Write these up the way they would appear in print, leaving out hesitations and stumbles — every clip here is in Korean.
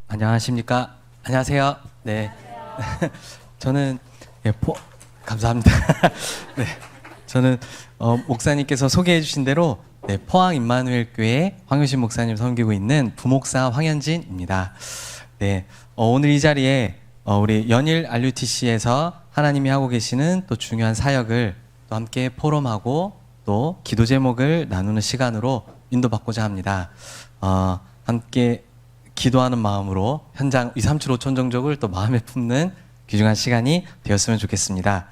안녕하십니까? 안녕하세요. 네. 저는 감사합니다. 네. 저는 목사님께서 소개해 주신 대로 포항 임마누엘 교회 황효신 목사님 섬기고 있는 부목사 황현진입니다. 네. 오늘 이 자리에 우리 연일 RUTC에서 하나님이 하고 계시는 또 중요한 사역을 또 함께 포럼하고 또 기도 제목을 나누는 시간으로 인도받고자 합니다. 함께 기도하는 마음으로 현장 2, 3, 7, 5천 정적을 또 마음에 품는 귀중한 시간이 되었으면 좋겠습니다.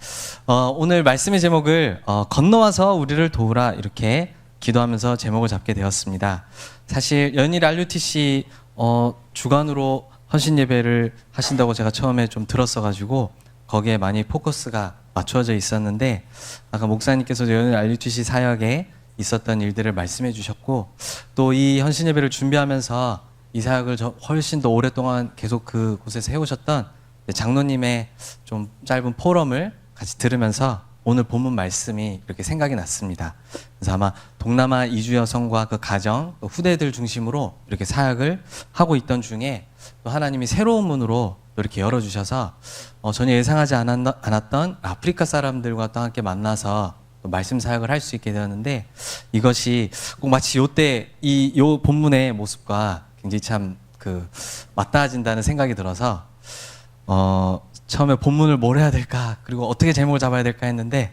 오늘 말씀의 제목을 건너와서 우리를 도우라 이렇게 기도하면서 제목을 잡게 되었습니다. 사실 연일 RUTC 주간으로 헌신 예배를 하신다고 제가 처음에 좀 들었어가지고 거기에 많이 포커스가 맞춰져 있었는데 아까 목사님께서 연일 RUTC 사역에 있었던 일들을 말씀해 주셨고 또 이 헌신 예배를 준비하면서 이 사역을 훨씬 더 오랫동안 계속 그곳에서 해오셨던 장로님의 좀 짧은 포럼을 같이 들으면서 오늘 본문 말씀이 이렇게 생각이 났습니다. 그래서 아마 동남아 이주 여성과 그 가정, 후대들 중심으로 이렇게 사역을 하고 있던 중에 또 하나님이 새로운 문으로 또 이렇게 열어주셔서 전혀 예상하지 않았던 아프리카 사람들과 또 함께 만나서 또 말씀 사역을 할 수 있게 되었는데 이것이 꼭 마치 요때 요 본문의 모습과 굉장히 참 맞닿아진다는 생각이 들어서 처음에 본문을 뭘 해야 될까 그리고 어떻게 제목을 잡아야 될까 했는데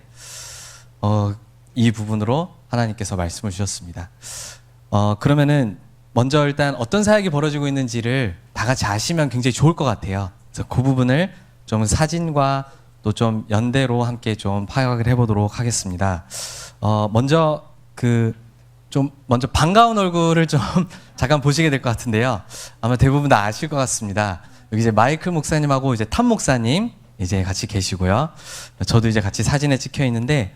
이 부분으로 하나님께서 말씀을 주셨습니다. 그러면은 먼저 일단 어떤 사역이 벌어지고 있는지를 다 같이 아시면 굉장히 좋을 것 같아요. 그래서 그 부분을 좀 사진과 또 좀 연대로 함께 좀 파악을 해보도록 하겠습니다. 먼저 먼저 반가운 얼굴을 좀 잠깐 보시게 될 것 같은데요. 아마 대부분 다 아실 것 같습니다. 여기 이제 마이클 목사님하고 이제 탐 목사님 이제 같이 계시고요. 저도 이제 같이 사진에 찍혀 있는데,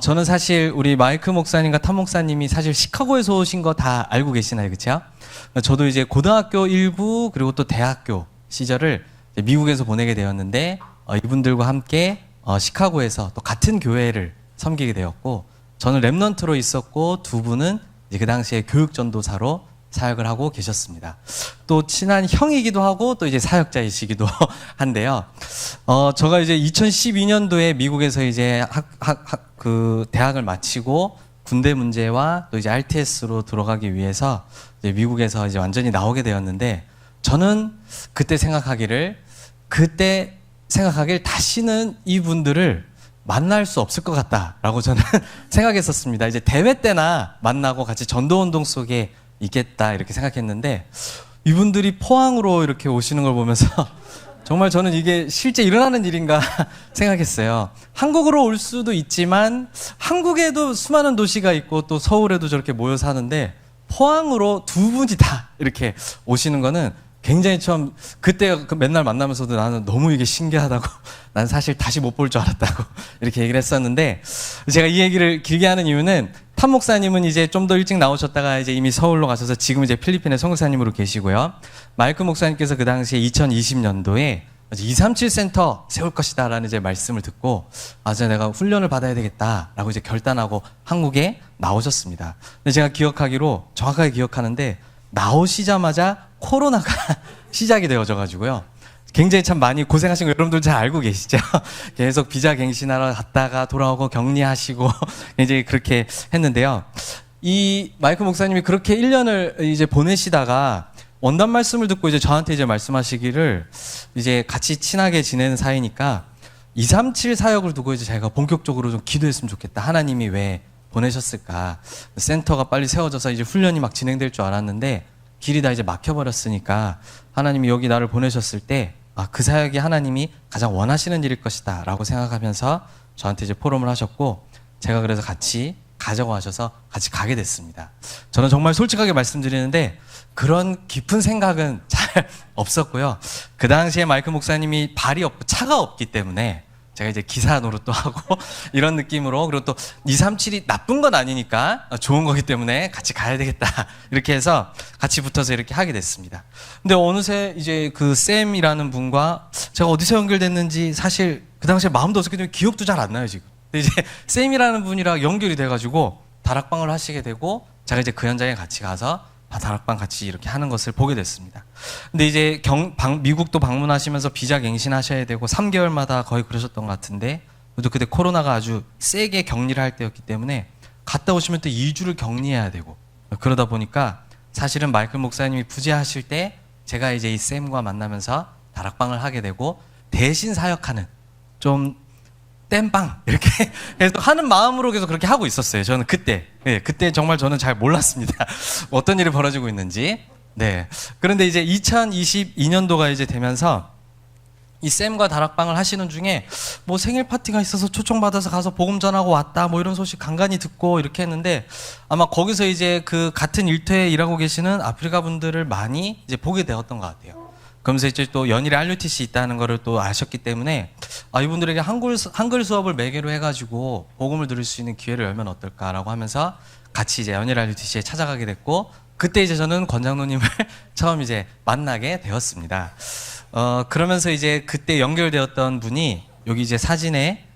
저는 사실 우리 마이클 목사님과 탐 목사님이 사실 시카고에서 오신 거 다 알고 계시나요? 그쵸? 저도 이제 고등학교 일부 그리고 또 대학교 시절을 미국에서 보내게 되었는데, 이분들과 함께 시카고에서 또 같은 교회를 섬기게 되었고, 저는 랩넌트로 있었고 두 분은 이제 그 당시에 교육전도사로 사역을 하고 계셨습니다. 또 친한 형이기도 하고 또 이제 사역자이시기도 한데요. 제가 이제 2012년도에 미국에서 이제 대학을 마치고 군대 문제와 또 이제 RTS로 들어가기 위해서 이제 미국에서 이제 완전히 나오게 되었는데 저는 그때 생각하길 다시는 이분들을 만날 수 없을 것 같다라고 저는 생각했었습니다. 이제 대회 때나 만나고 같이 전도운동 속에 있겠다 이렇게 생각했는데 이분들이 포항으로 이렇게 오시는 걸 보면서 정말 저는 이게 실제 일어나는 일인가 생각했어요. 한국으로 올 수도 있지만 한국에도 수많은 도시가 있고 또 서울에도 저렇게 모여 사는데 포항으로 두 분이 다 이렇게 오시는 거는 굉장히 처음 그때 맨날 만나면서도 나는 너무 이게 신기하다고 난 사실 다시 못 볼 줄 알았다고 이렇게 얘기를 했었는데 제가 이 얘기를 길게 하는 이유는 탐 목사님은 이제 좀 더 일찍 나오셨다가 이제 이미 서울로 가셔서 지금 이제 필리핀의 선교사님으로 계시고요. 마이클 목사님께서 그 당시에 2020년도에 237 센터 세울 것이다 라는 이제 말씀을 듣고 이제 내가 훈련을 받아야 되겠다라고 이제 결단하고 한국에 나오셨습니다. 근데 제가 정확하게 기억하는데 나오시자마자 코로나가 시작이 되어져 가지고요. 굉장히 참 많이 고생하신 거 여러분들 잘 알고 계시죠? 계속 비자 갱신하러 갔다가 돌아오고 격리하시고 이제 그렇게 했는데요. 이 마이클 목사님이 그렇게 1년을 이제 보내시다가 원단 말씀을 듣고 이제 저한테 이제 말씀하시기를 이제 같이 친하게 지내는 사이니까 237 사역을 두고 이제 자기가 본격적으로 좀 기도했으면 좋겠다. 하나님이 왜 보내셨을까? 센터가 빨리 세워져서 이제 훈련이 막 진행될 줄 알았는데 길이 다 이제 막혀버렸으니까 하나님이 여기 나를 보내셨을 때 그 사역이 하나님이 가장 원하시는 일일 것이다 라고 생각하면서 저한테 이제 포럼을 하셨고 제가 그래서 같이 가자고 하셔서 같이 가게 됐습니다. 저는 정말 솔직하게 말씀드리는데 그런 깊은 생각은 잘 없었고요. 그 당시에 마이클 목사님이 발이 없고 차가 없기 때문에 제가 이제 기사 노릇도 하고 이런 느낌으로 그리고 또 237이 나쁜 건 아니니까 좋은 거기 때문에 같이 가야 되겠다 이렇게 해서 같이 붙어서 이렇게 하게 됐습니다. 근데 어느새 이제 그 쌤이라는 분과 제가 어디서 연결됐는지 사실 그 당시에 마음도 없었기 때문에 기억도 잘 안 나요 지금. 근데 이제 쌤이라는 분이랑 연결이 돼가지고 다락방을 하시게 되고 제가 이제 그 현장에 같이 가서 다락방 같이 이렇게 하는 것을 보게 됐습니다. 근데 이제 미국도 방문하시면서 비자 갱신하셔야 되고 3개월마다 거의 그러셨던 것 같은데, 또 그때 코로나가 아주 세게 격리를 할 때였기 때문에 갔다 오시면 또 2주를 격리해야 되고, 그러다 보니까 사실은 마이클 목사님이 부재하실 때 제가 이제 이 쌤과 만나면서 다락방을 하게 되고, 대신 사역하는 좀 땜빵 이렇게 계속 하는 마음으로 계속 그렇게 하고 있었어요. 저는 그때 그때 정말 저는 잘 몰랐습니다. 어떤 일이 벌어지고 있는지. 네. 그런데 이제 2022년도가 이제 되면서 이 쌤과 다락방을 하시는 중에 뭐 생일 파티가 있어서 초청받아서 가서 복음 전하고 왔다 뭐 이런 소식 간간히 듣고 이렇게 했는데, 아마 거기서 이제 그 같은 일터에 일하고 계시는 아프리카 분들을 많이 이제 보게 되었던 것 같아요. 그러면서 이제 또 연일에 RUTC 있다는 거를 또 아셨기 때문에, 이분들에게 한글 수업을 매개로 해가지고 복음을 들을 수 있는 기회를 열면 어떨까라고 하면서 같이 이제 연일 RUTC에 찾아가게 됐고, 그때 이제 저는 권장로님을 처음 이제 만나게 되었습니다. 그러면서 이제 그때 연결되었던 분이 여기 이제 사진에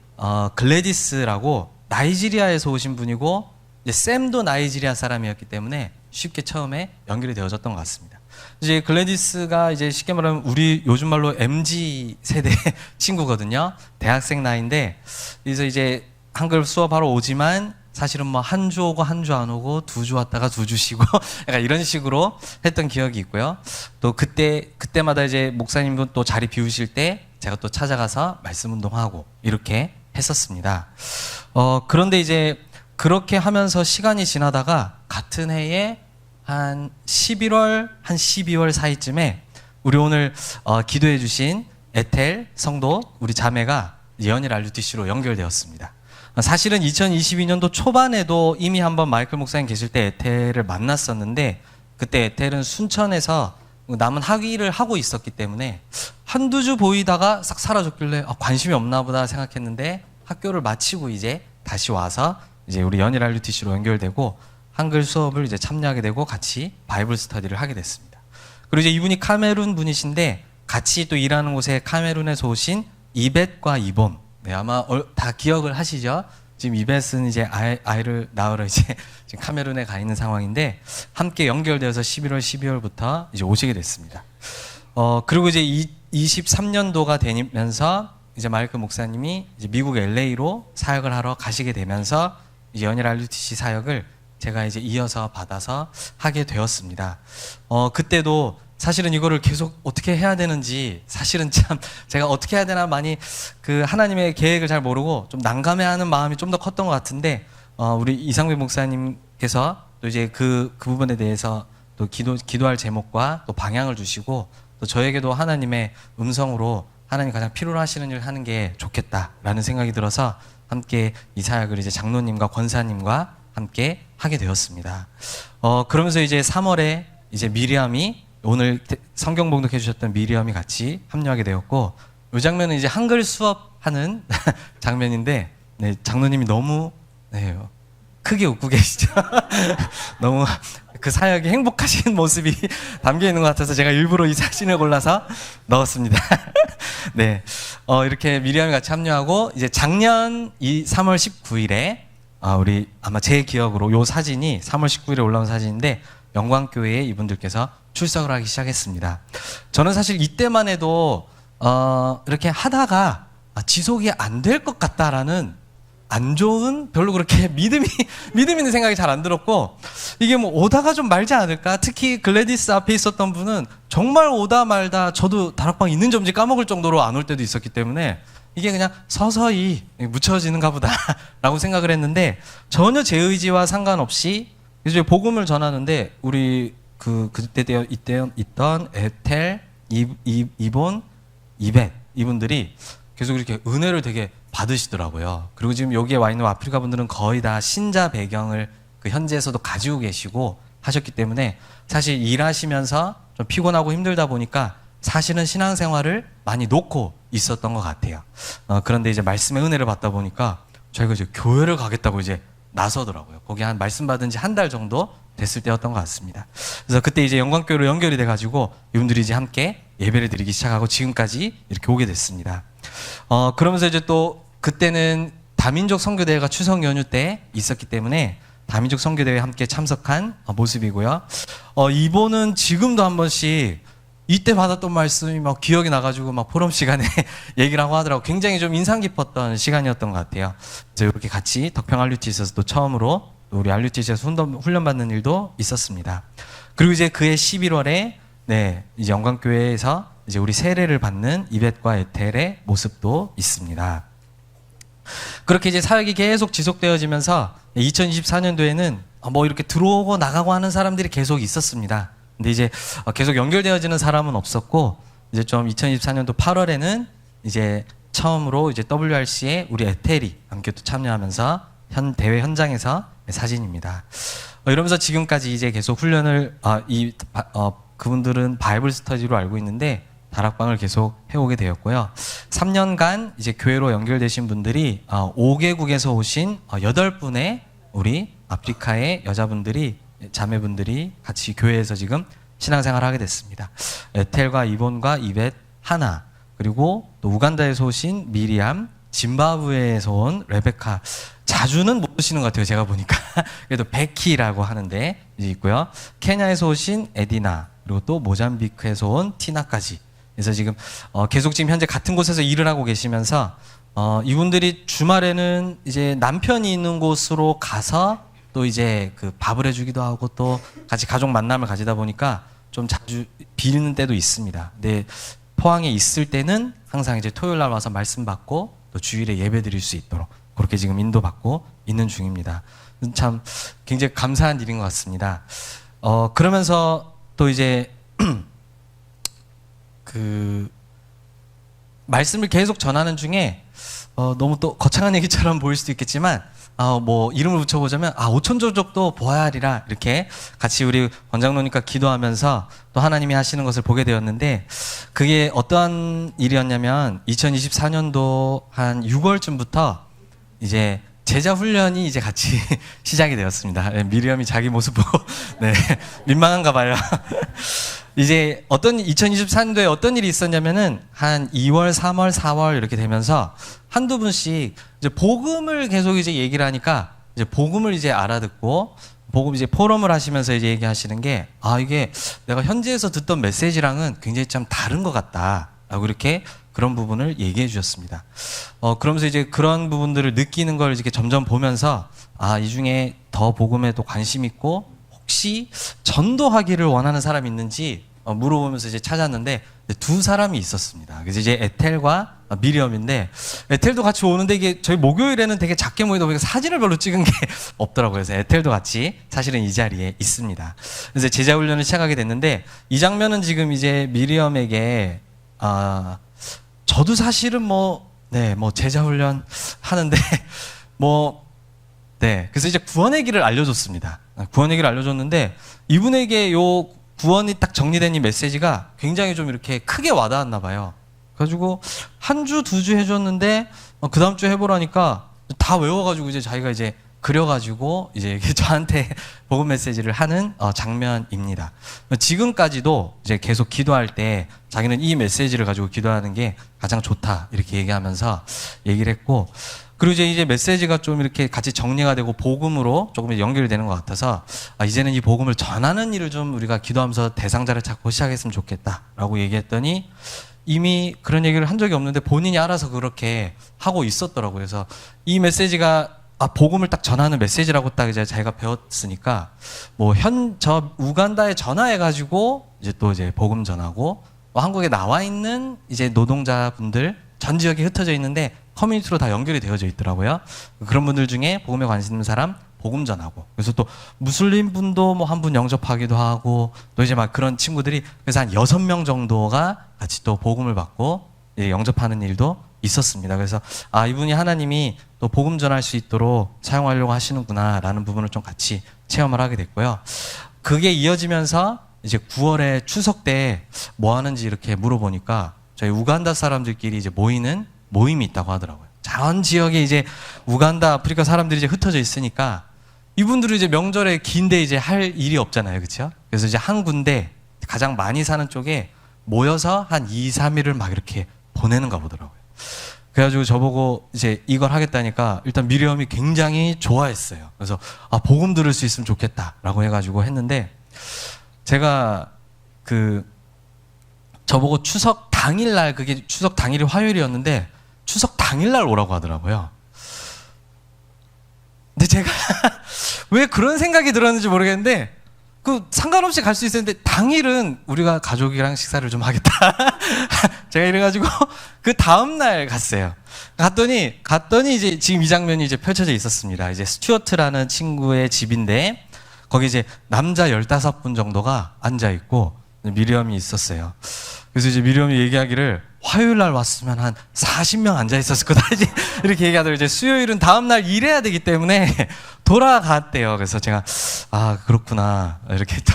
글래디스라고 나이지리아에서 오신 분이고, 이제 샘도 나이지리아 사람이었기 때문에 쉽게 처음에 연결이 되어졌던 것 같습니다. 이제 글래디스가 이제 쉽게 말하면 우리 요즘 말로 MZ 세대 친구거든요. 대학생 나이인데, 그래서 이제 한글 수업하러 오지만 사실은 뭐 한 주 오고 한 주 안 오고 2주 왔다가 2주 쉬고 약간 이런 식으로 했던 기억이 있고요. 또 그때마다 이제 목사님도 또 자리 비우실 때 제가 또 찾아가서 말씀 운동하고 이렇게 했었습니다. 그런데 이제 그렇게 하면서 시간이 지나다가 같은 해에 한 12월 사이쯤에 우리 오늘 기도해 주신 에텔 성도 우리 자매가 연일 RUTC로 연결되었습니다. 사실은 2022년도 초반에도 이미 한번 마이클 목사님 계실 때 에텔을 만났었는데, 그때 에텔은 순천에서 남은 학위를 하고 있었기 때문에 한두 주 보이다가 싹 사라졌길래 관심이 없나 보다 생각했는데, 학교를 마치고 이제 다시 와서 이제 우리 연일 RUTC로 연결되고 한글 수업을 이제 참여하게 되고 같이 바이블 스터디를 하게 됐습니다. 그리고 이제 이분이 카메룬 분이신데, 같이 또 일하는 곳에 카메룬에서 오신 이벳과 이본, 네, 아마 다 기억을 하시죠? 지금 이벳은 이제 아이를 낳으러 이제 지금 카메룬에 가 있는 상황인데, 함께 연결되어서 12월부터 이제 오시게 됐습니다. 그리고 이제 23년도가 되면서 이제 마이클 목사님이 이제 미국 LA로 사역을 하러 가시게 되면서 이제 연일 RUTC 사역을 제가 이제 이어서 받아서 하게 되었습니다. 그때도 사실은 이거를 계속 어떻게 해야 되는지, 사실은 참 제가 어떻게 해야 되나 많이 그 하나님의 계획을 잘 모르고 좀 난감해하는 마음이 좀 더 컸던 것 같은데, 우리 이상배 목사님께서 또 이제 그 부분에 대해서 또 기도할 제목과 또 방향을 주시고, 또 저에게도 하나님의 음성으로 하나님 가장 필요로 하시는 일을 하는 게 좋겠다라는 생각이 들어서 함께 이 사역을 이제 장로님과 권사님과 함께 하게 되었습니다. 그러면서 이제 3월에 이제 미리암이, 오늘 성경 봉독해 주셨던 미리암이 같이 합류하게 되었고, 이 장면은 이제 한글 수업하는 장면인데, 네, 장로님이 너무 크게 웃고 계시죠. 너무 그 사역이 행복하신 모습이 담겨 있는 것 같아서 제가 일부러 이 사진을 골라서 넣었습니다. 네, 이렇게 미리암이 같이 합류하고, 이제 작년 3월 19일에 우리 아마 제 기억으로 요 사진이 3월 19일에 올라온 사진인데, 영광교회에 이분들께서 출석을 하기 시작했습니다. 저는 사실 이때만 해도 이렇게 하다가 지속이 안 될 것 같다라는 안 좋은, 별로 그렇게 믿음 있는 생각이 잘 안 들었고, 이게 뭐 오다가 좀 말지 않을까? 특히 글래디스 앞에 있었던 분은 정말 오다 말다 저도 다락방 있는 점지 까먹을 정도로 안 올 때도 있었기 때문에 이게 그냥 서서히 묻혀지는가 보다 라고 생각을 했는데, 전혀 제 의지와 상관없이 이제 복음을 전하는데, 우리 그때 있던 에텔, 이본, 이벳, 이분들이 계속 이렇게 은혜를 되게 받으시더라고요. 그리고 지금 여기에 와 있는 아프리카 분들은 거의 다 신자 배경을 그 현지에서도 가지고 계시고 하셨기 때문에, 사실 일하시면서 좀 피곤하고 힘들다 보니까 사실은 신앙생활을 많이 놓고 있었던 것 같아요. 그런데 이제 말씀의 은혜를 받다 보니까 저희가 이제 교회를 가겠다고 이제 나서더라고요. 거기 한 말씀 받은 지 한 달 정도 됐을 때였던 것 같습니다. 그래서 그때 이제 영광교회로 연결이 돼가지고 이분들이 이제 함께 예배를 드리기 시작하고 지금까지 이렇게 오게 됐습니다. 그러면서 이제 또 그때는 다민족 선교대회가 추석 연휴 때 있었기 때문에 다민족 선교대회에 함께 참석한 모습이고요. 이분은 지금도 한 번씩 이때 받았던 말씀이 막 기억이 나가지고 막 포럼 시간에 얘기를 하고 하더라고. 굉장히 좀 인상 깊었던 시간이었던 것 같아요. 그래서 이렇게 같이 덕평 RUTC에서 또 처음으로 우리 RUTC에서 훈련받는 일도 있었습니다. 그리고 이제 그해 11월에 이제 영광교회에서 이제 우리 세례를 받는 이벳과 에텔의 모습도 있습니다. 그렇게 이제 사역이 계속 지속되어지면서 2024년도에는 뭐 이렇게 들어오고 나가고 하는 사람들이 계속 있었습니다. 근데 이제 계속 연결되어지는 사람은 없었고, 이제 좀 2024년도 8월에는 이제 처음으로 이제 WRC에 우리 에텔이 함께 또 참여하면서 대회 현장에서 사진입니다. 이러면서 지금까지 이제 계속 훈련을 그분들은 바이블 스터디로 알고 있는데 다락방을 계속 해오게 되었고요. 3년간 이제 교회로 연결되신 분들이 5개국에서 오신 8분의 우리 아프리카의 여자분들이, 자매분들이 같이 교회에서 지금 신앙생활을 하게 됐습니다. 에텔과 이본과 이벳, 하나, 그리고 또 우간다에서 오신 미리암, 짐바브웨에서 온 레베카. 자주는 못 오시는 것 같아요, 제가 보니까. 그래도 베키라고 하는데 이제 있고요. 케냐에서 오신 에디나, 그리고 또 모잠비크에서 온 티나까지. 그래서 지금 계속 지금 현재 같은 곳에서 일을 하고 계시면서 이분들이 주말에는 이제 남편이 있는 곳으로 가서 또 이제 그 밥을 해주기도 하고 또 같이 가족 만남을 가지다 보니까 좀 자주 비는 때도 있습니다. 근데 포항에 있을 때는 항상 이제 토요일 날 와서 말씀 받고 또 주일에 예배 드릴 수 있도록 그렇게 지금 인도받고 있는 중입니다. 참 굉장히 감사한 일인 것 같습니다. 그러면서 또 이제 그 말씀을 계속 전하는 중에 너무 또 거창한 얘기처럼 보일 수도 있겠지만 뭐 이름을 붙여보자면 5천조족도 보아야 하리라, 이렇게 같이 우리 원장로님과 기도하면서 또 하나님이 하시는 것을 보게 되었는데, 그게 어떠한 일이었냐면 2024년도 한 6월쯤부터 이제 제자 훈련이 이제 같이 시작이 되었습니다. 미리엄이 자기 모습 보고 민망한가 봐요. 이제 2024년도에 어떤 일이 있었냐면은 한 2월, 3월, 4월 이렇게 되면서 한두 분씩 이제 복음을 계속 이제 얘기를 하니까 이제 복음을 이제 알아듣고 복음 이제 포럼을 하시면서 이제 얘기하시는 게 이게 내가 현지에서 듣던 메시지랑은 굉장히 좀 다른 것 같다라고 이렇게 그런 부분을 얘기해 주셨습니다. 그러면서 이제 그런 부분들을 느끼는 걸 이렇게 점점 보면서 이 중에 더 복음에 또 관심 있고 혹시 전도하기를 원하는 사람이 있는지 물어보면서 이제 찾았는데 두 사람이 있었습니다. 그래서 이제 에텔과 미리엄인데, 에텔도 같이 오는데 이게 저희 목요일에는 되게 작게 모이다 보니까 사진을 별로 찍은 게 없더라고요. 그래서 에텔도 같이 사실은 이 자리에 있습니다. 그래서 제자 훈련을 시작하게 됐는데, 이 장면은 지금 이제 미리엄에게 저도 사실은 뭐 제자 훈련 하는데 그래서 이제 구원의 길을 알려줬습니다. 구원의 길을 알려줬는데 이분에게 요 구원이 딱 정리된 이 메시지가 굉장히 좀 이렇게 크게 와닿았나 봐요. 그래가지고 한 주, 두 주 해줬는데 그 다음 주 해보라니까 다 외워가지고 이제 자기가 이제 그려가지고 이제 저한테 복음 메시지를 하는 장면입니다. 지금까지도 이제 계속 기도할 때 자기는 이 메시지를 가지고 기도하는 게 가장 좋다 이렇게 얘기하면서 얘기를 했고, 그리고 이제 메시지가 좀 이렇게 같이 정리가 되고 복음으로 조금 연결되는 것 같아서 이제는 이 복음을 전하는 일을 좀 우리가 기도하면서 대상자를 찾고 시작했으면 좋겠다라고 얘기했더니 이미 그런 얘기를 한 적이 없는데 본인이 알아서 그렇게 하고 있었더라고요. 그래서 이 메시지가 복음을 딱 전하는 메시지라고 딱 이제 자기가 배웠으니까 저 우간다에 전화해가지고 이제 또 이제 복음 전하고 한국에 나와 있는 이제 노동자분들 전 지역에 흩어져 있는데 커뮤니티로 다 연결이 되어져 있더라고요. 그런 분들 중에 복음에 관심 있는 사람 복음 전하고, 그래서 또 무슬림 분도 한 분 영접하기도 하고 또 이제 막 그런 친구들이 그래서 한 6명 정도가 같이 또 복음을 받고 영접하는 일도 있었습니다. 그래서 이분이 하나님이 또 복음 전할 수 있도록 사용하려고 하시는구나라는 부분을 좀 같이 체험을 하게 됐고요. 그게 이어지면서 이제 9월에 추석 때 뭐 하는지 이렇게 물어보니까 저희 우간다 사람들끼리 이제 모이는 모임이 있다고 하더라고요. 전 지역에 이제 우간다, 아프리카 사람들이 이제 흩어져 있으니까 이분들은 이제 명절에 긴데 이제 할 일이 없잖아요. 그렇죠? 그래서 이제 한 군데 가장 많이 사는 쪽에 모여서 한 2, 3일을 막 이렇게 보내는가 보더라고요. 그래가지고 저보고 이제 이걸 하겠다니까 일단 미리엄이 굉장히 좋아했어요. 그래서 복음 들을 수 있으면 좋겠다라고 해가지고 했는데, 제가 저보고 추석 당일날, 그게 추석 당일이 화요일이었는데 추석 당일날 오라고 하더라고요. 근데 제가 왜 그런 생각이 들었는지 모르겠는데, 상관없이 갈 수 있었는데 당일은 우리가 가족이랑 식사를 좀 하겠다. 제가 이래가지고 그 다음날 갔어요. 갔더니 이제 지금 이 장면이 이제 펼쳐져 있었습니다. 이제 스튜어트라는 친구의 집인데, 거기 이제 남자 15분 정도가 앉아있고 미리엄이 있었어요. 그래서 이제 미리엄이 얘기하기를 화요일 날 왔으면 한 40명 앉아있었을 거다. 이렇게 얘기하더라고요. 이제 수요일은 다음날 일해야 되기 때문에 돌아갔대요. 그래서 제가, 그렇구나. 이렇게 또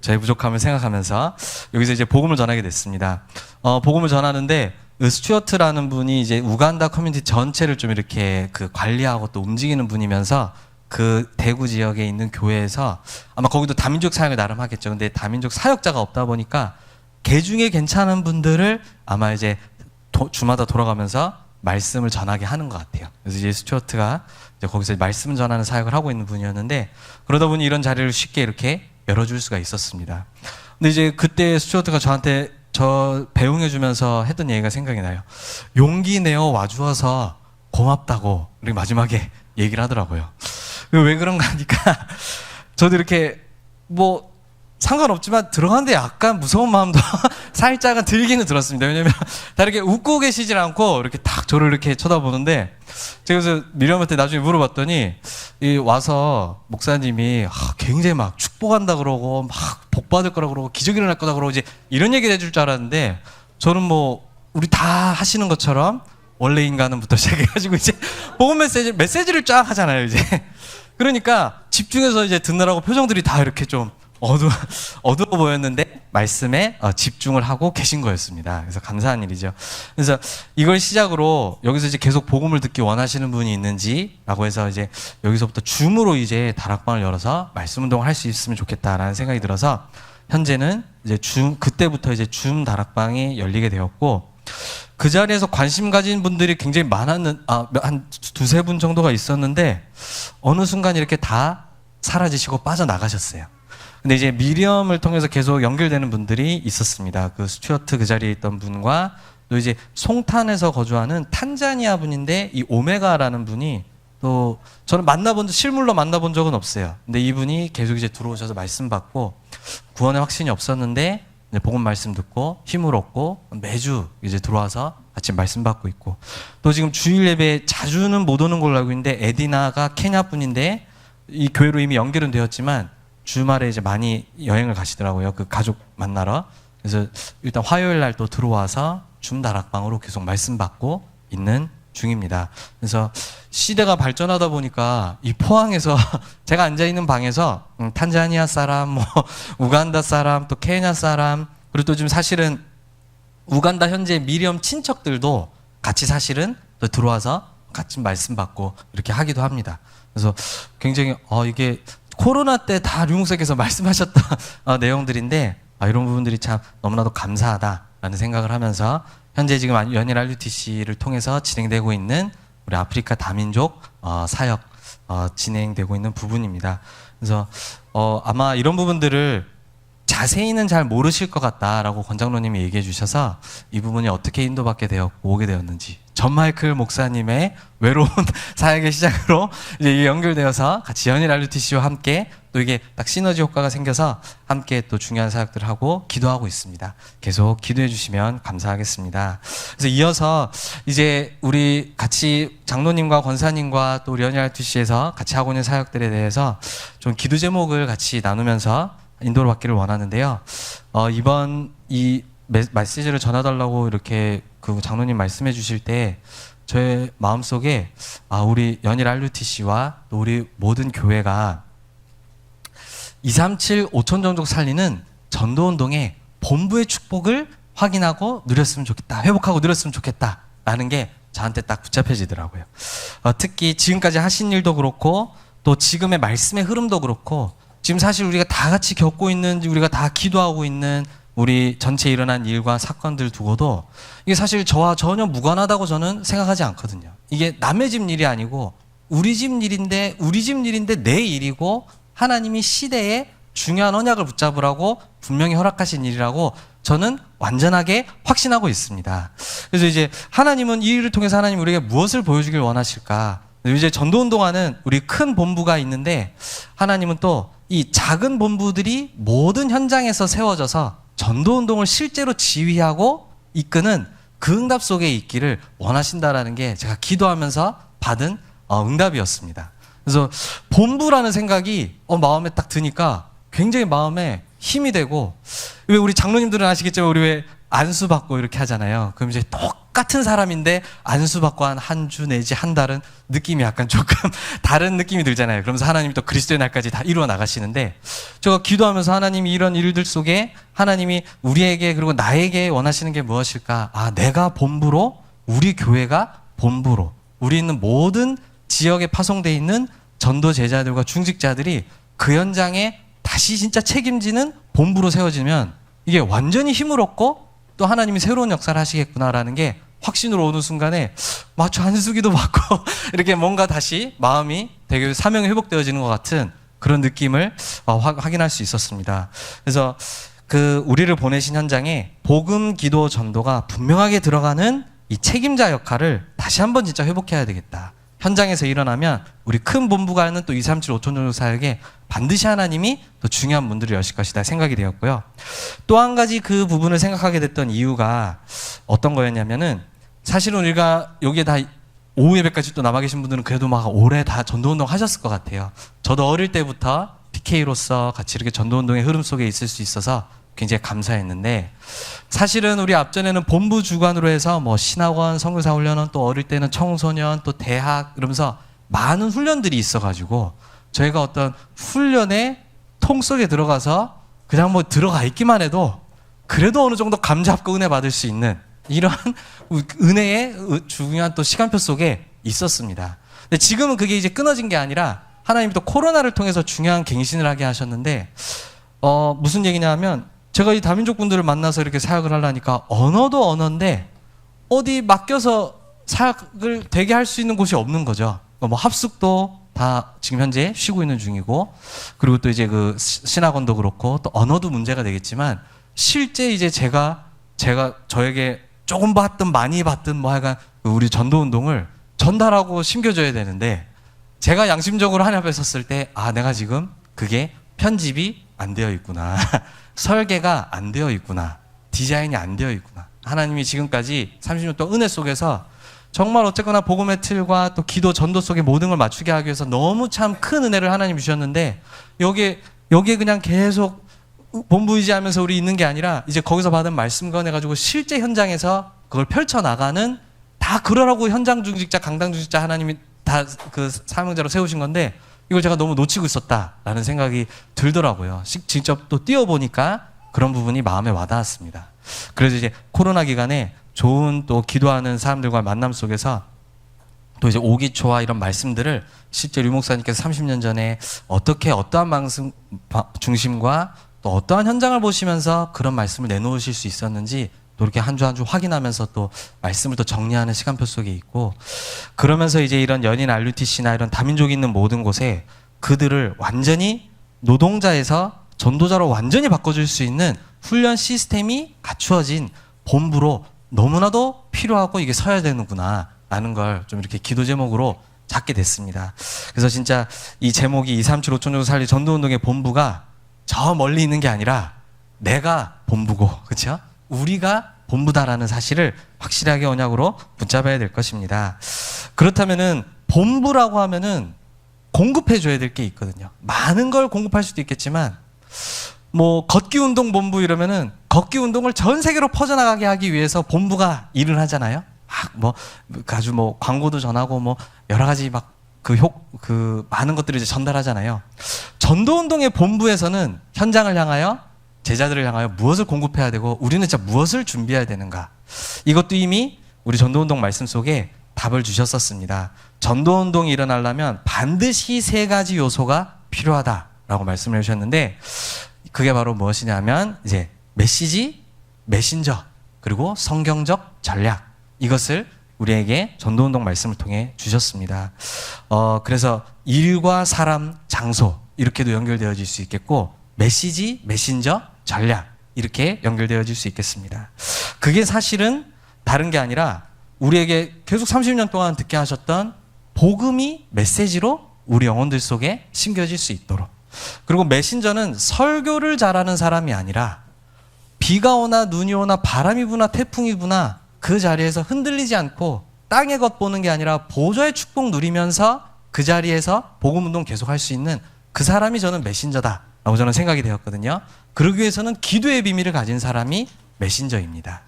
저의 부족함을 생각하면서 여기서 이제 복음을 전하게 됐습니다. 복음을 전하는데, 스튜어트라는 분이 이제 우간다 커뮤니티 전체를 좀 이렇게 관리하고 또 움직이는 분이면서, 그 대구 지역에 있는 교회에서 아마 거기도 다민족 사역을 나름 하겠죠. 근데 다민족 사역자가 없다 보니까 개 중에 괜찮은 분들을 아마 이제 주마다 돌아가면서 말씀을 전하게 하는 것 같아요. 그래서 이제 스튜어트가 이제 거기서 말씀 전하는 사역을 하고 있는 분이었는데, 그러다 보니 이런 자리를 쉽게 이렇게 열어줄 수가 있었습니다. 근데 이제 그때 스튜어트가 저한테 배웅해주면서 했던 얘기가 생각이 나요. 용기 내어 와주어서 고맙다고 이렇게 마지막에 얘기를 하더라고요. 왜 그런가 하니까 저도 이렇게 상관없지만 들어가는데 약간 무서운 마음도 살짝은 들기는 들었습니다. 왜냐면 다 이렇게 웃고 계시질 않고 이렇게 딱 저를 이렇게 쳐다보는데, 제가 그래서 미리엄한테 나중에 물어봤더니 와서 목사님이 굉장히 막 축복한다 그러고 막 복 받을 거라 그러고 기적이 일어날 거다 그러고 이제 이런 얘기를 해줄 줄 알았는데, 저는 우리 다 하시는 것처럼 원래 인간은부터 시작해가지고 이제 복음 메시지를 쫙 하잖아요, 이제. 그러니까 집중해서 이제 듣느라고 표정들이 다 이렇게 좀 어두워 보였는데 말씀에 집중을 하고 계신 거였습니다. 그래서 감사한 일이죠. 그래서 이걸 시작으로 여기서 이제 계속 복음을 듣기 원하시는 분이 있는지라고 해서 이제 여기서부터 줌으로 이제 다락방을 열어서 말씀 운동을 할 수 있으면 좋겠다라는 생각이 들어서, 현재는 이제 그때부터 이제 줌 다락방이 열리게 되었고, 그 자리에서 관심 가진 분들이 굉장히 한 두세 분 정도가 있었는데, 어느 순간 이렇게 다 사라지시고 빠져나가셨어요. 근데 이제 미리엄을 통해서 계속 연결되는 분들이 있었습니다. 그 스튜어트 그 자리에 있던 분과, 또 이제 송탄에서 거주하는 탄자니아 분인데, 이 오메가라는 분이 또 저는 실물로 만나본 적은 없어요. 근데 이분이 계속 이제 들어오셔서 말씀 받고, 구원의 확신이 없었는데 복음 말씀 듣고 힘을 얻고 매주 이제 들어와서 같이 말씀 받고 있고, 또 지금 주일 예배 자주는 못 오는 걸로 알고 있는데, 에디나가 케냐 분인데 이 교회로 이미 연결은 되었지만 주말에 이제 많이 여행을 가시더라고요. 그 가족 만나러. 그래서 일단 화요일 날 또 들어와서 줌 다락방으로 계속 말씀 받고 있는 중입니다. 그래서 시대가 발전하다 보니까 이 포항에서 제가 앉아있는 방에서 탄자니아 사람, 우간다 사람, 또 케냐 사람, 그리고 또 지금 사실은 우간다 현재 미리엄 친척들도 같이 사실은 또 들어와서 같이 말씀 받고 이렇게 하기도 합니다. 그래서 굉장히 이게 코로나 때 다 류목사께서 말씀하셨던 내용들인데, 이런 부분들이 참 너무나도 감사하다라는 생각을 하면서, 현재 지금 연일 RUTC를 통해서 진행되고 있는 우리 아프리카 다민족 사역 진행되고 있는 부분입니다. 그래서 아마 이런 부분들을 자세히는 잘 모르실 것 같다라고 권장로님이 얘기해 주셔서 이 부분이 어떻게 인도받게 되었고 오게 되었는지, 전 마이클 목사님의 외로운 사역의 시작으로 이제 연결되어서 같이 연일 RUTC와 함께 또 이게 딱 시너지 효과가 생겨서 함께 또 중요한 사역들을 하고 기도하고 있습니다. 계속 기도해 주시면 감사하겠습니다. 그래서 이어서 이제 우리 같이 장로님과 권사님과 또 우리 연일 RUTC에서 같이 하고 있는 사역들에 대해서 좀 기도 제목을 같이 나누면서 인도를 받기를 원하는데요. 이번 이 메시지를 전해달라고 이렇게 그 장로님 말씀해 주실 때 저의 마음속에 우리 연일 RUTC와 또 우리 모든 교회가 237 5천 종족 살리는 전도운동의 본부의 축복을 확인하고 누렸으면 좋겠다, 회복하고 누렸으면 좋겠다 라는 게 저한테 딱 붙잡혀지더라고요. 특히 지금까지 하신 일도 그렇고 또 지금의 말씀의 흐름도 그렇고, 지금 사실 우리가 다 같이 겪고 있는, 우리가 다 기도하고 있는 우리 전체 일어난 일과 사건들 두고도 이게 사실 저와 전혀 무관하다고 저는 생각하지 않거든요. 이게 남의 집 일이 아니고 우리 집 일인데 내 일이고 하나님이 시대에 중요한 언약을 붙잡으라고 분명히 허락하신 일이라고 저는 완전하게 확신하고 있습니다. 그래서 이제 하나님은 이 일을 통해서 하나님 우리에게 무엇을 보여주길 원하실까? 이제 전도운동하는 우리 큰 본부가 있는데 하나님은 또 이 작은 본부들이 모든 현장에서 세워져서 전도운동을 실제로 지휘하고 이끄는 그 응답 속에 있기를 원하신다라는 게 제가 기도하면서 받은 응답이었습니다. 그래서 본부라는 생각이 마음에 딱 드니까 굉장히 마음에 힘이 되고, 왜 우리 장로님들은 아시겠지만 우리 왜 안수받고 이렇게 하잖아요. 그럼 이제 똑같은 사람인데 안수받고 한 주 내지 한 달은 느낌이 약간 조금 다른 느낌이 들잖아요. 그러면서 하나님이 또 그리스도의 날까지 다 이루어 나가시는데, 제가 기도하면서 하나님이 이런 일들 속에 하나님이 우리에게 그리고 나에게 원하시는 게 무엇일까? 내가 본부로, 우리 교회가 본부로, 우리 있는 모든 지역에 파송되어 있는 전도 제자들과 중직자들이 그 현장에 다시 진짜 책임지는 본부로 세워지면 이게 완전히 힘을 얻고 또 하나님이 새로운 역사를 하시겠구나라는 게 확신으로 오는 순간에 마치 한수기도 받고 이렇게 뭔가 다시 마음이 되게 사명이 회복되어지는 것 같은 그런 느낌을 확인할 수 있었습니다. 그래서 그 우리를 보내신 현장에 복음, 기도, 전도가 분명하게 들어가는 이 책임자 역할을 다시 한번 진짜 회복해야 되겠다. 현장에서 일어나면 우리 큰 본부가 하는 또 2, 3, 7, 5천 정도 사역에 반드시 하나님이 또 중요한 문들을 여실 것이다 생각이 되었고요. 또 한 가지 그 부분을 생각하게 됐던 이유가 어떤 거였냐면은, 사실은 우리가 여기에 다 오후 예배까지 또 남아 계신 분들은 그래도 막 오래 다 전도운동 하셨을 것 같아요. 저도 어릴 때부터 PK로서 같이 이렇게 전도운동의 흐름 속에 있을 수 있어서 굉장히 감사했는데, 사실은 우리 앞전에는 본부 주관으로 해서 뭐 신학원, 선교사 훈련은, 또 어릴 때는 청소년, 또 대학 이러면서 많은 훈련들이 있어가지고 저희가 어떤 훈련의 통 속에 들어가서 그냥 뭐 들어가 있기만 해도 그래도 어느 정도 감 잡고 은혜 받을 수 있는 이런 은혜의 중요한 또 시간표 속에 있었습니다. 근데 지금은 그게 이제 끊어진 게 아니라 하나님이 또 코로나를 통해서 중요한 갱신을 하게 하셨는데, 무슨 얘기냐 하면, 제가 이 다민족 분들을 만나서 이렇게 사역을 하려니까 언어도 언어인데 어디 맡겨서 사역을 되게 할 수 있는 곳이 없는 거죠. 뭐 합숙도 다 지금 현재 쉬고 있는 중이고, 그리고 또 이제 그 신학원도 그렇고 또 언어도 문제가 되겠지만, 실제 이제 제가 저에게 조금 받든 많이 받든 뭐 하여간 우리 전도운동을 전달하고 심겨줘야 되는데, 제가 양심적으로 하나님 앞에 섰을 때 내가 지금 그게 편집이 안 되어 있구나. 설계가 안 되어 있구나. 디자인이 안 되어 있구나. 하나님이 지금까지 30년 동안 은혜 속에서 정말 어쨌거나 복음의 틀과 또 기도, 전도 속에 모든 걸 맞추게 하기 위해서 너무 참 큰 은혜를 하나님 주셨는데, 여기에 그냥 계속 본부 의지하면서 우리 있는 게 아니라 이제 거기서 받은 말씀 건해가지고 실제 현장에서 그걸 펼쳐나가는, 다 그러라고 현장 중직자, 강당 중직자 하나님이 다 그 사명자로 세우신 건데, 이걸 제가 너무 놓치고 있었다라는 생각이 들더라고요. 직접 또 뛰어보니까 그런 부분이 마음에 와닿았습니다. 그래서 이제 코로나 기간에 좋은 또 기도하는 사람들과 만남 속에서 또 이제 오기초와 이런 말씀들을 실제 류 목사님께서 30년 전에 어떻게 어떠한 방송 중심과 또 어떠한 현장을 보시면서 그런 말씀을 내놓으실 수 있었는지 또 이렇게 한 주 한 주 확인하면서 또 말씀을 또 정리하는 시간표 속에 있고, 그러면서 이제 이런 연인 RUTC나 이런 다민족이 있는 모든 곳에 그들을 완전히 노동자에서 전도자로 완전히 바꿔줄 수 있는 훈련 시스템이 갖추어진 본부로 너무나도 필요하고 이게 서야 되는구나 라는 걸 좀 이렇게 기도 제목으로 잡게 됐습니다. 그래서 진짜 이 제목이 2, 3, 7, 5천 정도 살리 전도운동의 본부가 저 멀리 있는 게 아니라 내가 본부고, 그렇죠? 우리가 본부다라는 사실을 확실하게 언약으로 붙잡아야 될 것입니다. 그렇다면은 본부라고 하면은 공급해 줘야 될 게 있거든요. 많은 걸 공급할 수도 있겠지만, 뭐 걷기 운동 본부 이러면은 걷기 운동을 전 세계로 퍼져나가게 하기 위해서 본부가 일을 하잖아요. 아주 뭐 광고도 전하고 뭐 여러 가지 막 그 많은 것들을 이제 전달하잖아요. 전도 운동의 본부에서는 현장을 향하여, 제자들을 향하여 무엇을 공급해야 되고 우리는 진짜 무엇을 준비해야 되는가, 이것도 이미 우리 전도운동 말씀 속에 답을 주셨었습니다. 전도운동이 일어나려면 반드시 3가지 요소가 필요하다라고 말씀을 해주셨는데, 그게 바로 무엇이냐면 이제 메시지, 메신저, 그리고 성경적 전략, 이것을 우리에게 전도운동 말씀을 통해 주셨습니다. 그래서 일과 사람, 장소 이렇게도 연결되어질 수 있겠고, 메시지, 메신저, 전략 이렇게 연결되어질 수 있겠습니다. 그게 사실은 다른 게 아니라 우리에게 계속 30년 동안 듣게 하셨던 복음이 메시지로 우리 영혼들 속에 심겨질 수 있도록. 그리고 메신저는 설교를 잘하는 사람이 아니라 비가 오나 눈이 오나 바람이 부나 태풍이 부나 그 자리에서 흔들리지 않고 땅의 것 보는 게 아니라 보좌의 축복 누리면서 그 자리에서 복음 운동 계속할 수 있는 그 사람이 저는 메신저다라고 저는 생각이 되었거든요. 그러기 위해서는 기도의 비밀을 가진 사람이 메신저입니다.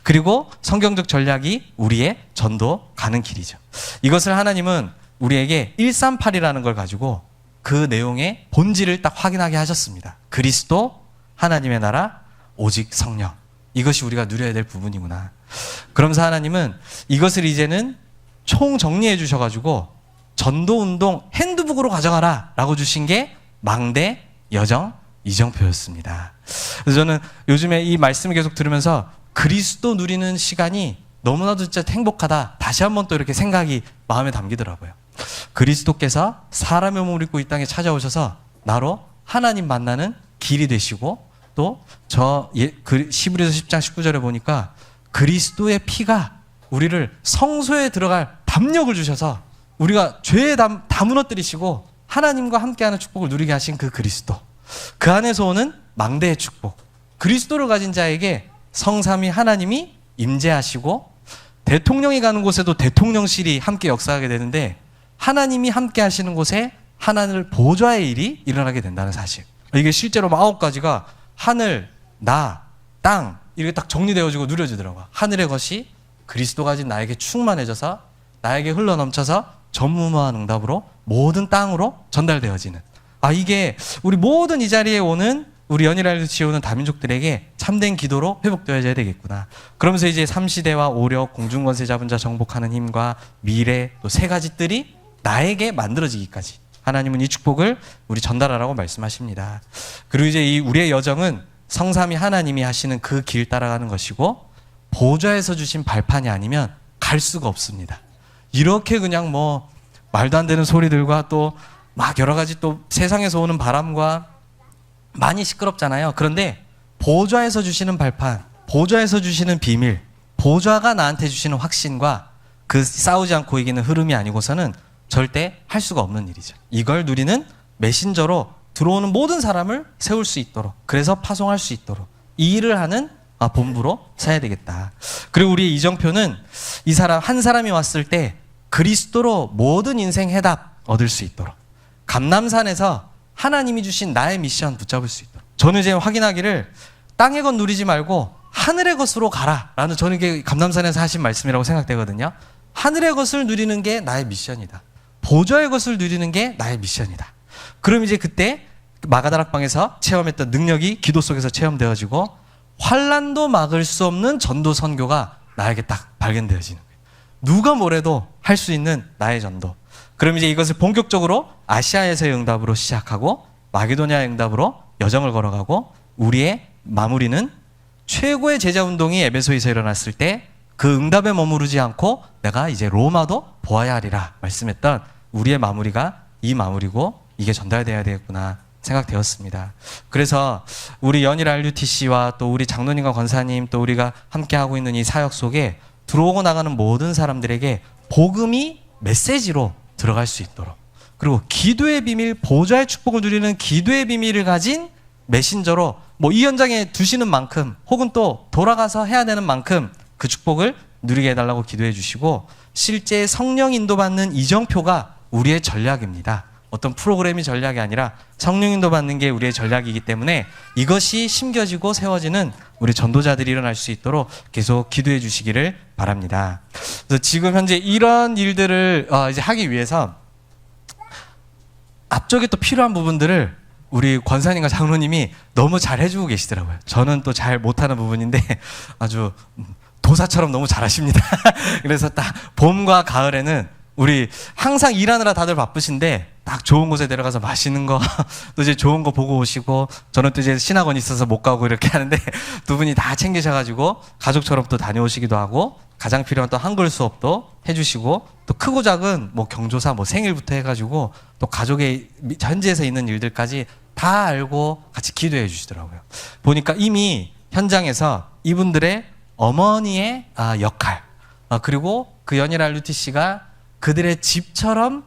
그리고 성경적 전략이 우리의 전도 가는 길이죠. 이것을 하나님은 우리에게 138이라는 걸 가지고 그 내용의 본질을 딱 확인하게 하셨습니다. 그리스도, 하나님의 나라, 오직 성령. 이것이 우리가 누려야 될 부분이구나. 그러면서 하나님은 이것을 이제는 총 정리해 주셔가지고 전도운동 핸드북으로 가져가라 라고 주신 게 망대, 여정, 이정표였습니다. 그래서 저는 요즘에 이 말씀을 계속 들으면서 그리스도 누리는 시간이 너무나도 진짜 행복하다. 다시 한번 또 이렇게 생각이 마음에 담기더라고요. 그리스도께서 사람의 몸을 입고 이 땅에 찾아오셔서 나로 하나님 만나는 길이 되시고, 또 시브리서 10장 19절에 보니까 그리스도의 피가 우리를 성소에 들어갈 담력을 주셔서 우리가 죄의 다 무너뜨리시고 하나님과 함께하는 축복을 누리게 하신 그 그리스도, 그 안에서 오는 망대의 축복, 그리스도를 가진 자에게 성삼위 하나님이 임재하시고 대통령이 가는 곳에도 대통령실이 함께 역사하게 되는데, 하나님이 함께 하시는 곳에 하나님 보좌의 일이 일어나게 된다는 사실. 이게 실제로 9가지가 하늘, 나, 땅 이렇게 딱 정리되어지고 누려지더라고요. 하늘의 것이 그리스도 가진 나에게 충만해져서 나에게 흘러넘쳐서 전무후무한 응답으로 모든 땅으로 전달되어지는, 이게 우리 모든 이 자리에 오는 우리 연일하를 지어오는 다민족들에게 참된 기도로 회복되어져야 되겠구나. 그러면서 이제 3시대와 오력, 공중권세 잡은 자 정복하는 힘과 미래, 또 3가지 뜰이 나에게 만들어지기까지 하나님은 이 축복을 우리 전달하라고 말씀하십니다. 그리고 이제 우리의 여정은 성삼위 하나님이 하시는 그 길 따라가는 것이고, 보좌에서 주신 발판이 아니면 갈 수가 없습니다. 이렇게 그냥 말도 안 되는 소리들과 또 막 여러 가지 또 세상에서 오는 바람과 많이 시끄럽잖아요. 그런데 보좌에서 주시는 발판, 보좌에서 주시는 비밀, 보좌가 나한테 주시는 확신과 그 싸우지 않고 이기는 흐름이 아니고서는 절대 할 수가 없는 일이죠. 이걸 누리는 메신저로 들어오는 모든 사람을 세울 수 있도록, 그래서 파송할 수 있도록 이 일을 하는 본부로 서야 되겠다. 그리고 우리의 이정표는 한 사람이 왔을 때 그리스도로 모든 인생 해답 얻을 수 있도록, 감람산에서 하나님이 주신 나의 미션 붙잡을 수 있도록. 저는 이제 확인하기를 땅의 것 누리지 말고 하늘의 것으로 가라라는, 저는 이게 감람산에서 하신 말씀이라고 생각되거든요. 하늘의 것을 누리는 게 나의 미션이다. 보좌의 것을 누리는 게 나의 미션이다. 그럼 이제 그때 마가다락방에서 체험했던 능력이 기도 속에서 체험되어지고 환란도 막을 수 없는 전도 선교가 나에게 딱 발견되어지는 거예요. 누가 뭐래도 할 수 있는 나의 전도. 그럼 이제 이것을 본격적으로 아시아에서의 응답으로 시작하고 마게도니아의 응답으로 여정을 걸어가고, 우리의 마무리는 최고의 제자운동이 에베소에서 일어났을 때 그 응답에 머무르지 않고 내가 이제 로마도 보아야 하리라 말씀했던 우리의 마무리가 이 마무리고, 이게 전달되어야 되겠구나 생각되었습니다. 그래서 우리 연일 RUTC와 또 우리 장로님과 권사님, 또 우리가 함께하고 있는 이 사역 속에 들어오고 나가는 모든 사람들에게 복음이 메시지로 들어갈 수 있도록, 그리고 기도의 비밀, 보좌의 축복을 누리는 기도의 비밀을 가진 메신저로 이 현장에 두시는 만큼, 혹은 또 돌아가서 해야 되는 만큼 그 축복을 누리게 해달라고 기도해 주시고, 실제 성령 인도받는 이정표가 우리의 전략입니다. 어떤 프로그램이 전략이 아니라 성령 인도받는 게 우리의 전략이기 때문에 이것이 심겨지고 세워지는 우리 전도자들이 일어날 수 있도록 계속 기도해 주시기를 바랍니다. 그래서 지금 현재 이런 일들을 이제 하기 위해서 앞쪽에 또 필요한 부분들을 우리 권사님과 장로님이 너무 잘 해주고 계시더라고요. 저는 또 잘 못하는 부분인데 아주 도사처럼 너무 잘하십니다. 그래서 딱 봄과 가을에는 우리 항상 일하느라 다들 바쁘신데 딱 좋은 곳에 내려가서 맛있는 거 또 이제 좋은 거 보고 오시고, 저는 또 이제 신학원이 있어서 못 가고 이렇게 하는데 두 분이 다 챙기셔가지고 가족처럼 또 다녀오시기도 하고, 가장 필요한 또 한글 수업도 해주시고, 또 크고 작은 뭐 경조사 뭐 생일부터 해가지고 또 가족의 현지에서 있는 일들까지 다 알고 같이 기도해 주시더라고요. 보니까 이미 현장에서 이분들의 어머니의 역할, 그리고 그 연일 RUTC가 그들의 집처럼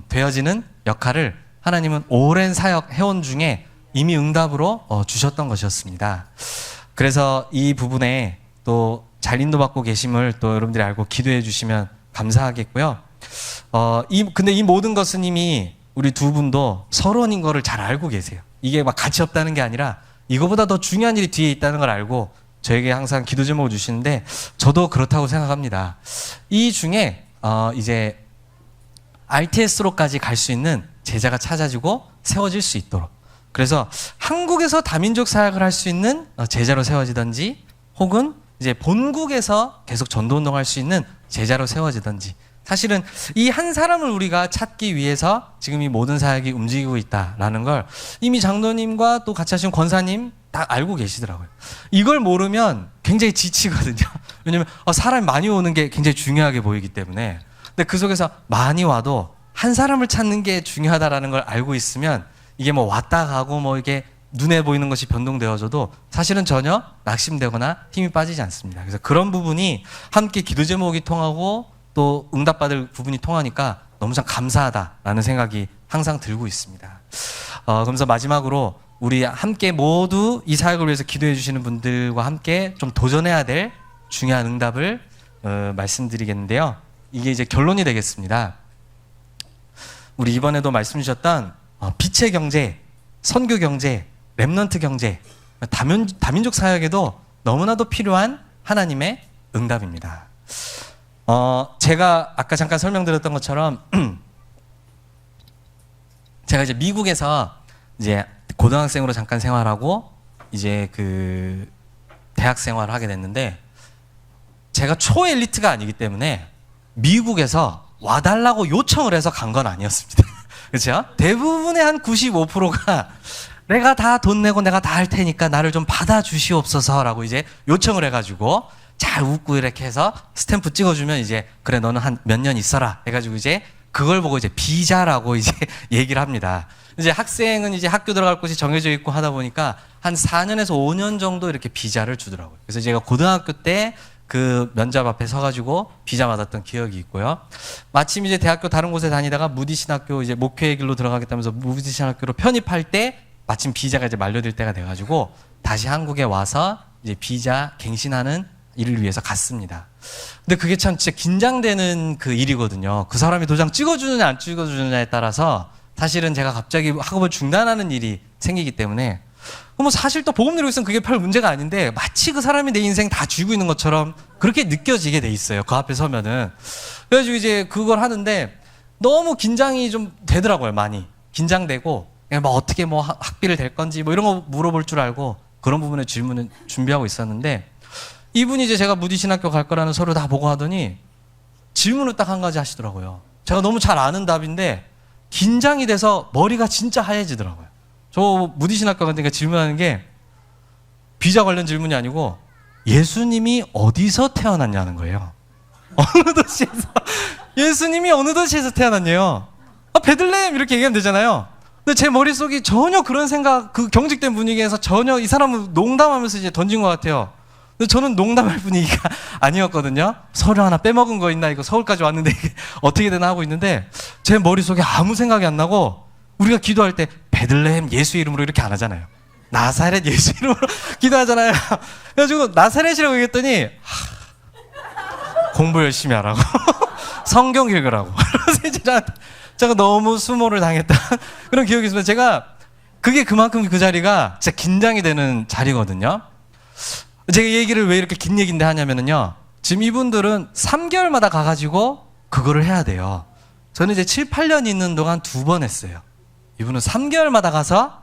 되어지는 역할을 하나님은 오랜 사역 해온 중에 이미 응답으로 주셨던 것이었습니다. 그래서 이 부분에 또 잘 인도받고 계심을 또 여러분들이 알고 기도해 주시면 감사하겠고요. 근데 이 모든 것은 이미 우리 두 분도 서론인 거를 잘 알고 계세요. 이게 막 가치 없다는 게 아니라 이거보다 더 중요한 일이 뒤에 있다는 걸 알고 저에게 항상 기도 제목을 주시는데, 저도 그렇다고 생각합니다. 이 중에 이제 RTS로까지 갈 수 있는 제자가 찾아지고 세워질 수 있도록, 그래서 한국에서 다민족 사역을 할 수 있는 제자로 세워지든지, 혹은 이제 본국에서 계속 전도운동 할 수 있는 제자로 세워지든지, 사실은 이 한 사람을 우리가 찾기 위해서 지금 이 모든 사역이 움직이고 있다라는 걸 이미 장로님과 또 같이 하신 권사님 다 알고 계시더라고요. 이걸 모르면 굉장히 지치거든요. 왜냐면 사람이 많이 오는 게 굉장히 중요하게 보이기 때문에. 근데 그 속에서 많이 와도 한 사람을 찾는 게 중요하다라는 걸 알고 있으면 이게 뭐 왔다 가고 뭐 이게 눈에 보이는 것이 변동되어져도 사실은 전혀 낙심되거나 힘이 빠지지 않습니다. 그래서 그런 부분이 함께 기도 제목이 통하고 또 응답받을 부분이 통하니까 너무 참 감사하다라는 생각이 항상 들고 있습니다. 그러면서 마지막으로 우리 함께 모두 이 사역을 위해서 기도해 주시는 분들과 함께 좀 도전해야 될 중요한 응답을 말씀드리겠는데요. 이게 이제 결론이 되겠습니다. 우리 이번에도 말씀 주셨던 빛의 경제, 선교 경제, 렘넌트 경제, 다민족 사역에도 너무나도 필요한 하나님의 응답입니다. 제가 아까 잠깐 설명드렸던 것처럼 제가 이제 미국에서 이제 고등학생으로 잠깐 생활하고 이제 그 대학 생활을 하게 됐는데, 제가 초엘리트가 아니기 때문에 미국에서 와달라고 요청을 해서 간 건 아니었습니다. 그렇죠? 대부분의 한 95%가 내가 다 돈 내고 내가 다 할 테니까 나를 좀 받아주시옵소서라고 이제 요청을 해가지고 잘 웃고 이렇게 해서 스탬프 찍어주면 이제 그래 너는 한 몇 년 있어라 해가지고 이제 그걸 보고 이제 비자라고 이제 얘기를 합니다. 이제 학생은 이제 학교 들어갈 곳이 정해져 있고 하다 보니까 한 4년에서 5년 정도 이렇게 비자를 주더라고요. 그래서 제가 고등학교 때 그 면접 앞에 서가지고 비자 받았던 기억이 있고요. 마침 이제 대학교 다른 곳에 다니다가 무디 신학교 이제 목회의 길로 들어가겠다면서 무디 신학교로 편입할 때 마침 비자가 이제 만료될 때가 돼가지고 다시 한국에 와서 이제 비자 갱신하는 일을 위해서 갔습니다. 근데 그게 참 진짜 긴장되는 그 일이거든요. 그 사람이 도장 찍어주느냐 안 찍어주느냐에 따라서 사실은 제가 갑자기 학업을 중단하는 일이 생기기 때문에, 뭐 사실 또 복음 누리고 있으면 그게 별 문제가 아닌데 마치 그 사람이 내 인생 다 쥐고 있는 것처럼 그렇게 느껴지게 돼 있어요. 그 앞에 서면은. 그래가지고 이제 그걸 하는데 너무 긴장이 좀 되더라고요. 많이 긴장되고, 뭐 어떻게 뭐 학비를 댈 건지 뭐 이런 거 물어볼 줄 알고 그런 부분에 질문을 준비하고 있었는데, 이분이 이제 제가 무디 신학교 갈 거라는 서류 다 보고 하더니 질문을 딱 한 가지 하시더라고요. 제가 너무 잘 아는 답인데 긴장이 돼서 머리가 진짜 하얘지더라고요. 저 무디 신학교 갔으니까 질문하는 게 비자 관련 질문이 아니고 예수님이 어디서 태어났냐는 거예요. 어느 도시에서 예수님이 어느 도시에서 태어났냐요. 베들레헴 이렇게 얘기하면 되잖아요. 근데 제 머릿속이 전혀 그런 생각, 그 경직된 분위기에서 전혀 이 사람은 농담하면서 이제 던진 것 같아요. 근데 저는 농담할 분위기가 아니었거든요. 서류 하나 빼먹은 거 있나, 이거 서울까지 왔는데 이게 어떻게 되나 하고 있는데 제 머릿속에 아무 생각이 안 나고, 우리가 기도할 때 베들레헴 예수 이름으로 이렇게 안 하잖아요. 나사렛 예수 이름으로 기도하잖아요. 그래가지고 나사렛이라고 얘기했더니 공부 열심히 하라고 성경 읽으라고 그래서 제가 너무 수모를 당했다 그런 기억이 있으면, 제가 그게 그만큼 그 자리가 진짜 긴장이 되는 자리거든요. 제가 이 얘기를 왜 이렇게 긴 얘기인데 하냐면요, 지금 이분들은 3개월마다 가가지고 그거를 해야 돼요. 저는 이제 7, 8년 있는 동안 2번 했어요. 이분은 3개월마다 가서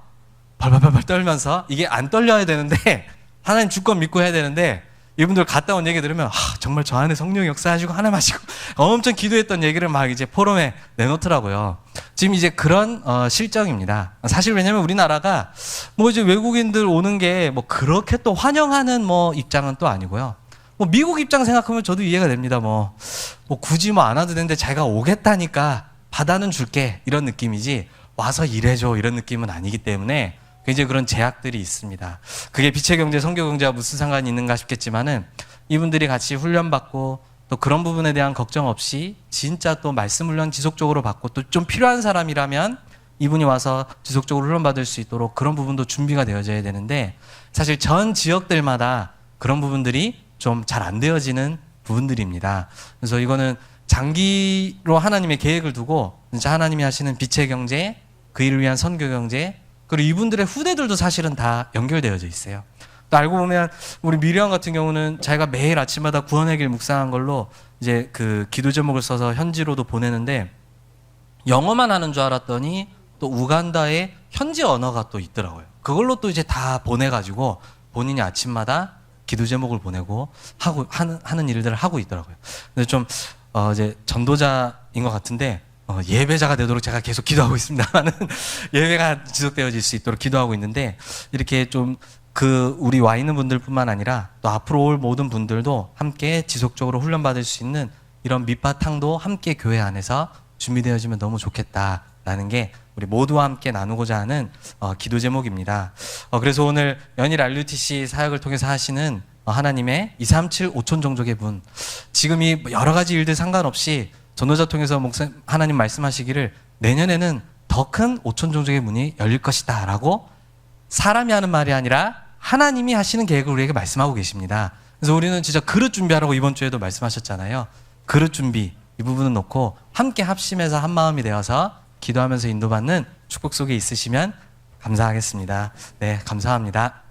벌벌벌 떨면서, 이게 안 떨려야 되는데 하나님 주권 믿고 해야 되는데 이분들 갔다 온 얘기 들으면 정말 저 안에 성령 역사하시고 하나 마시고 엄청 기도했던 얘기를 막 이제 포럼에 내놓더라고요. 지금 이제 그런 실정입니다. 사실 왜냐면 우리나라가 뭐 이제 외국인들 오는 게 뭐 그렇게 또 환영하는 뭐 입장은 또 아니고요. 뭐 미국 입장 생각하면 저도 이해가 됩니다. 뭐 굳이 뭐 안 와도 되는데 자기가 오겠다니까 받아는 줄게 이런 느낌이지 와서 일해줘 이런 느낌은 아니기 때문에 굉장히 그런 제약들이 있습니다. 그게 빛의 경제, 선교 경제와 무슨 상관이 있는가 싶겠지만은 이분들이 같이 훈련받고 또 그런 부분에 대한 걱정 없이 진짜 또 말씀 훈련 지속적으로 받고 또 좀 필요한 사람이라면 이분이 와서 지속적으로 훈련받을 수 있도록 그런 부분도 준비가 되어져야 되는데 사실 전 지역들마다 그런 부분들이 좀 잘 안 되어지는 부분들입니다. 그래서 이거는 장기로 하나님의 계획을 두고 진짜 하나님이 하시는 빛의 경제, 그 일을 위한 선교 경제, 그리고 이분들의 후대들도 사실은 다 연결되어져 있어요. 또 알고 보면 우리 미리암 같은 경우는 자기가 매일 아침마다 구원의 길 묵상한 걸로 이제 그 기도 제목을 써서 현지로도 보내는데 영어만 하는 줄 알았더니 또 우간다에 현지 언어가 또 있더라고요. 그걸로 또 이제 다 보내가지고 본인이 아침마다 기도 제목을 보내고 하는 일들을 하고 있더라고요. 근데 좀 이제 전도자인 것 같은데 예배자가 되도록 제가 계속 기도하고 있습니다만은 예배가 지속되어질 수 있도록 기도하고 있는데 이렇게 좀 우리 와 있는 분들뿐만 아니라 또 앞으로 올 모든 분들도 함께 지속적으로 훈련받을 수 있는 이런 밑바탕도 함께 교회 안에서 준비되어지면 너무 좋겠다라는 게 우리 모두와 함께 나누고자 하는 기도 제목입니다. 그래서 오늘 연일 RUTC 사역을 통해서 하시는 하나님의 237 5천 종족의 분, 지금 이 여러 가지 일들 상관없이 전도자 통해서 하나님 말씀하시기를 내년에는 더 큰 5천 종족의 문이 열릴 것이다 라고 사람이 하는 말이 아니라 하나님이 하시는 계획을 우리에게 말씀하고 계십니다. 그래서 우리는 진짜 그릇 준비하라고 이번 주에도 말씀하셨잖아요. 그릇 준비 이 부분은 놓고 함께 합심해서 한 마음이 되어서 기도하면서 인도받는 축복 속에 있으시면 감사하겠습니다. 네, 감사합니다.